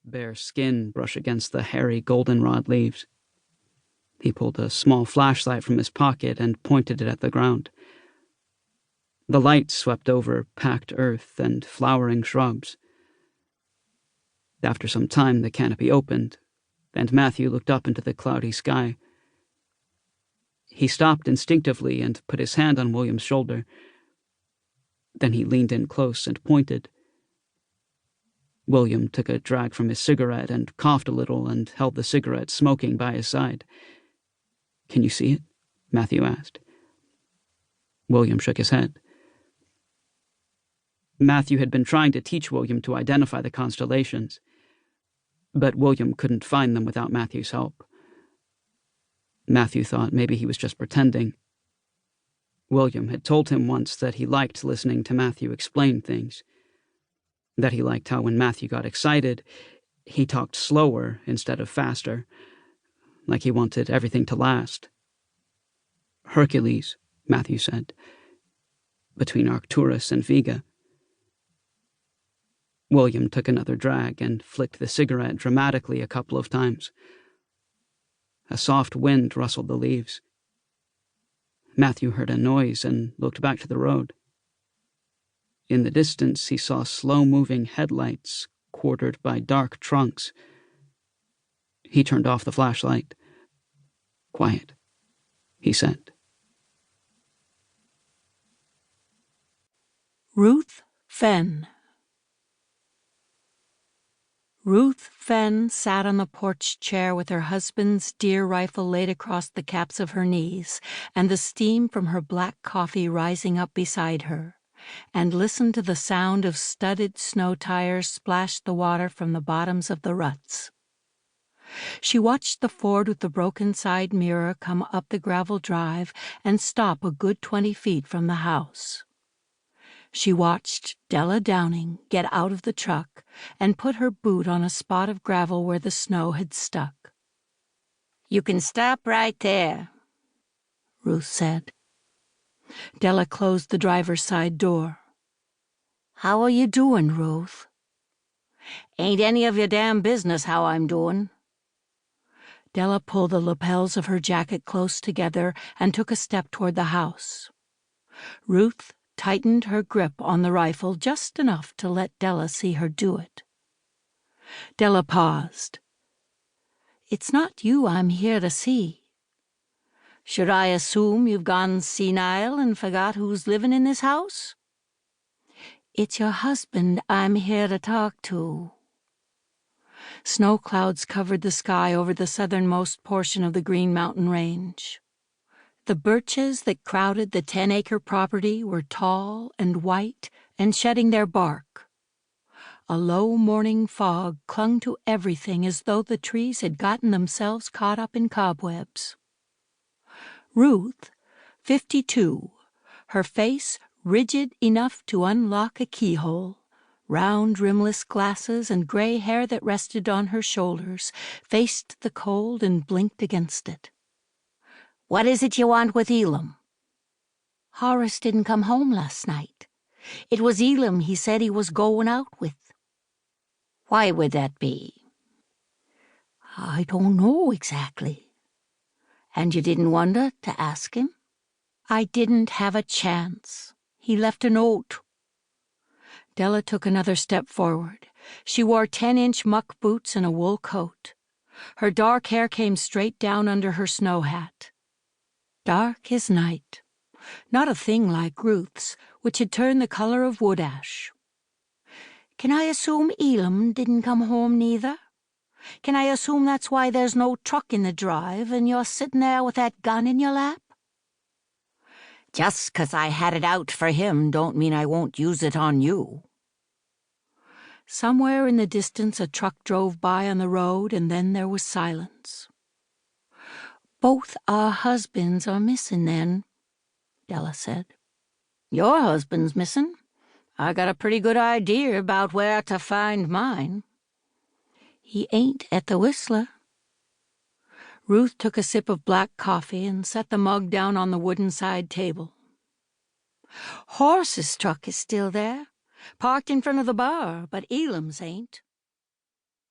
bare skin brush against the hairy goldenrod leaves. He pulled a small flashlight from his pocket and pointed it at the ground. The light swept over packed earth and flowering shrubs. After some time, the canopy opened, and Matthew looked up into the cloudy sky. He stopped instinctively and put his hand on William's shoulder. Then he leaned in close and pointed. William took a drag from his cigarette and coughed a little and held the cigarette smoking by his side. "Can you see it?" Matthew asked. William shook his head. Matthew had been trying to teach William to identify the constellations, but William couldn't find them without Matthew's help. Matthew thought maybe he was just pretending. William had told him once that he liked listening to Matthew explain things, that he liked how when Matthew got excited, he talked slower instead of faster, like he wanted everything to last. "Hercules," Matthew said, "between Arcturus and Vega." William took another drag and flicked the cigarette dramatically a couple of times. A soft wind rustled the leaves. Matthew heard a noise and looked back to the road. In the distance, he saw slow-moving headlights quartered by dark trunks. He turned off the flashlight. "Quiet," he said. Ruth Fenn. Ruth Fenn sat on the porch chair with her husband's deer rifle laid across the caps of her knees and the steam from her black coffee rising up beside her, and listened to the sound of studded snow tires splash the water from the bottoms of the ruts. She watched the Ford with the broken side mirror come up the gravel drive and stop a good 20 feet from the house. She watched Della Downing get out of the truck and put her boot on a spot of gravel where the snow had stuck. "You can stop right there," Ruth said. Della closed the driver's side door. "How are you doing, Ruth?" "Ain't any of your damn business how I'm doing." Della pulled the lapels of her jacket close together and took a step toward the house. Ruth tightened her grip on the rifle just enough to let Della see her do it. Della paused. "It's not you I'm here to see." "Should I assume you've gone senile and forgot who's living in this house?" "It's your husband I'm here to talk to." Snow clouds covered the sky over the southernmost portion of the Green Mountain Range. The birches that crowded the 10-acre property were tall and white and shedding their bark. A low morning fog clung to everything as though the trees had gotten themselves caught up in cobwebs. Ruth, 52, her face rigid enough to unlock a keyhole, round rimless glasses and gray hair that rested on her shoulders, faced the cold and blinked against it. "What is it you want with Elam?" "Horace didn't come home last night. It was Elam he said he was going out with." "Why would that be?" "I don't know exactly." "And you didn't wonder to ask him?" "I didn't have a chance. He left a note." Della took another step forward. She wore 10-inch muck boots and a wool coat. Her dark hair came straight down under her snow hat. Dark as night, not a thing like Ruth's, which had turned the color of wood ash. "Can I assume Elam didn't come home neither? Can I assume that's why there's no truck in the drive and you're sitting there with that gun in your lap?" "Just 'cause I had it out for him don't mean I won't use it on you." Somewhere in the distance a truck drove by on the road, and then there was silence. "Both our husbands are missing, then," Della said. "Your husband's missing? I got a pretty good idea about where to find mine." "He ain't at the Whistler." Ruth took a sip of black coffee and set the mug down on the wooden side table. "Horace's truck is still there, parked in front of the bar, but Elam's ain't."